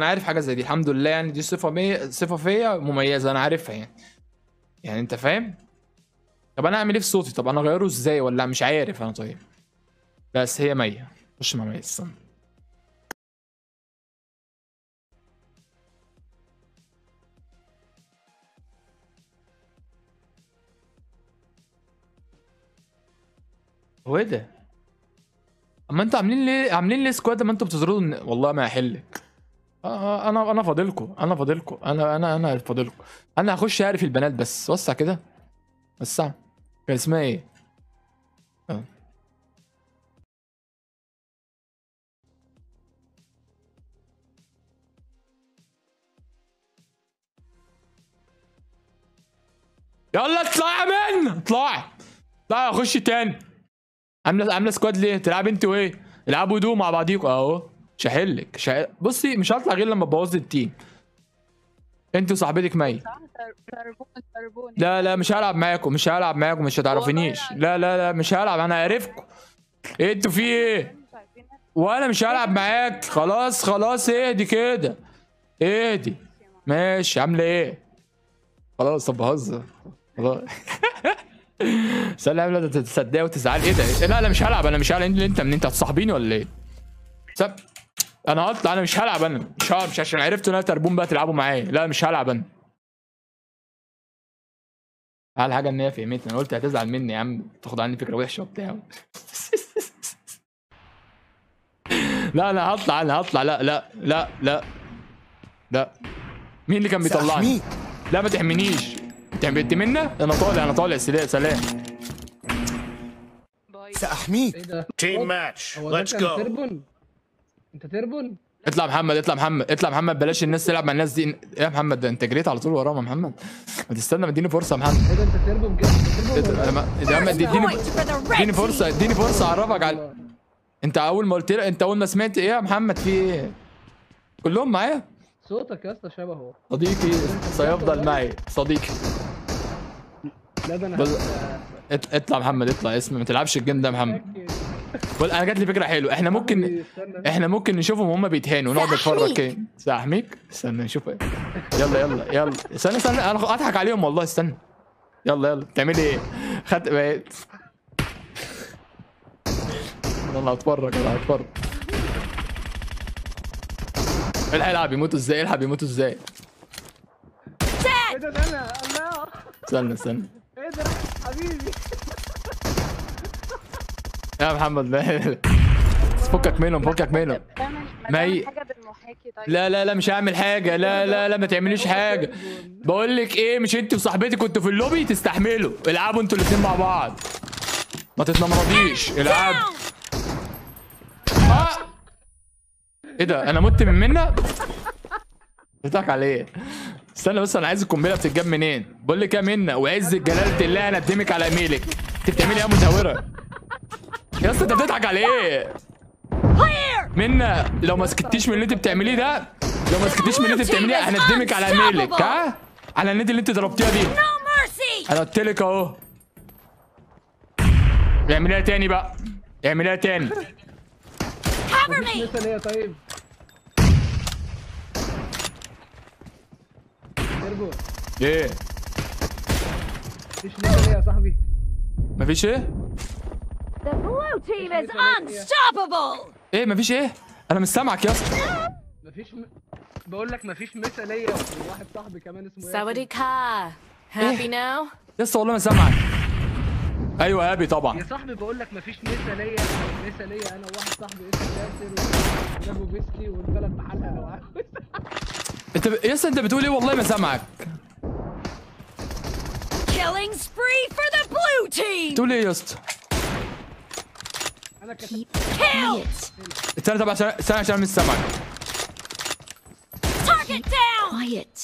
انا عارف حاجه زي دي الحمد لله، يعني دي صفه فيا مميزه انا عارفها يعني انت فاهم. طب انا اعمل ايه في صوتي؟ طب انا اغيره ازاي ولا مش عارف انا؟ طيب بس هي مية، خش مع مية استنى. هو ايه ده؟ اما انتوا عاملين ليه سكواد؟ ما انتوا بتزردوا والله ما هحلك. انا فاضلكم، انا فاضلكم. انا هخش اعرف البنات بس، وسع كده وسع. كان اسمها ايه؟ يلا اطلعي اطلعي اخش تاني. عامله سكواد ليه؟ تلعب انت وايه؟ العبوا دو مع بعضيكوا اهو. مش هحلك بصي مش هطلع غير لما تبوظ التيم. انت وصاحبتك مي. لا مش هلعب معاكم، مش هتعرفينيش. لا مش هلعب، انا عارفكم. انتوا في ايه؟ وانا مش هلعب معاك. خلاص اهدي كده، اهدي. ماشي عامله ايه؟ خلاص طب بهزر خلاص. سلام. لا تصدقي وتزعلي. ايه ده؟ لا مش هلعب، انا مش هلعب. انت هتصاحبيني ولا ايه؟ سب. انا هطلع، انا مش هلعب. انا مش هلعب، مش عشان عرفتوا ان انا تربون بقى تلعبوا معايا. لا مش هلعب انا. على حاجه ان هي فهمتني، انا قلت هتزعل مني يا عم، تاخد عني فكره وحشه وبتاع. لا انا هطلع، لا. مين اللي كان بيطلعني؟ لا ما تحمينيش. انت منا؟ انا طالع سلام. سأحميك. ايه ده؟ تيم ماتش هو ده ليتس كان جو. تربون؟ انت تربون؟ اطلع محمد بلاش الناس تلعب مع الناس دي. ايه يا محمد ده؟ انت جريت على طول وراهم يا محمد. ما تستنى، اديني فرصه يا محمد. ايه ده انت تربون بجد؟ اديني فرصه اعرفك على. انت اول ما سمعت ايه يا محمد؟ في ايه؟ كلهم معايا. صوتك يا اسطى شبهه. صديقي سيفضل معي صديقي. لا ده انا اطلع محمد، اطلع. ما تلعبش الجيم ده يا محمد. انا جات لي فكره حلوه. احنا ممكن نشوفهم وهم بيتهانوا ونقعد نتفرج كده. ساحميك. استنى نشوف ايه. يلا استنى انا اضحك عليهم والله. استنى. يلا بتعملي ايه؟ بقيت. انا هتفرج. العب يموتوا ازاي؟ ايه ده انا الله. استنى. ايه ده حبيبي؟ يا محمد فكك منهم. مي. لا مش هعمل حاجه. لا ما تعمليش حاجه. بقول لك ايه، مش انت وصاحبتي كنتوا في اللوبي؟ تستحملوا. العبوا انتوا الاثنين مع بعض، ما تتنمرضيش. العب. ايه ده؟ انا مت منا؟ بتضحك عليه. استنى بس، انا عايز القنبله بتتجاب منين؟ بقول لك يا منى وعز جلاله الله انا ادمك على ايميلك. انت بتعملي ايه يا مزوره؟ يا اسطى انت بتضحك على ايه؟ منى لو ما سكتيش من اللي انت بتعمليه ده، هندمك على ايميلك. ها؟ على النادي اللي انت ضربتيها دي. انا قلت لك اهو. اعمليها تاني بقى. مفيش مثل ايه طيب؟ تربون ايه؟ مفيش مثل ايه يا صاحبي؟ مفيش ايه؟ The blue team is unstoppable. ايه مفيش ايه؟ انا مش سامعك يا اسطى. بقول لك مفيش مثاليه. وواحد صاحبي كمان اسمه Sawadika. Happy now? يا اسطى والله ما سامعك. ايوه هابي طبعا. يا صاحبي بقول لك مفيش مثاليه. انا وواحد صاحبي اسمه ياسر وجابوا بيسكي والبلد بحالها لو عاوز. انت يا اسطى انت بتقول ايه؟ والله ما سامعك. Killing spree for the blue team. بتقول ايه يا اسطى؟ انا Keep kill. استنى طبعا عشان مش سامعك. Target down. Quiet.